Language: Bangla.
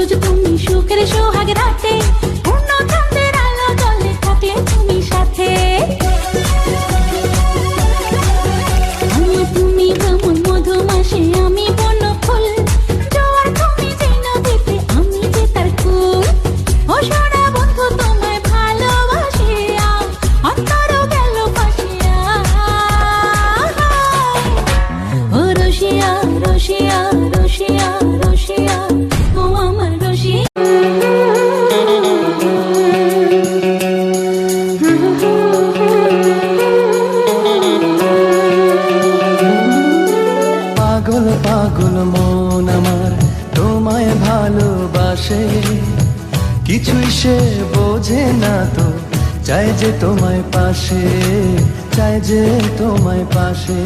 রোজ তুমি সুখের সোহাগ রাতে, পূর্ণ চাঁদের আলো জলে থাকলে তুমি সাথে। আমি তুমি ভ্রমণ মধুমাসে, আমি বন ফুল, জোয়ার তুমি যে নদীতে, আমি যে তার কুল। ও সোনা বন্ধু তোমায় ভালোবাসিয়া, অন্তর গেল ফাঁসিয়া। ও রসিয়া রসিয়া রসিয়া রসিয়া, ও আমার রসিয়া। পাগল পাগল মন আমার তোমায় ভালোবাসে, কিছুই সে বোঝে না তো, চাই যে তোমায় পাশে, চাই যে তোমায় পাশে।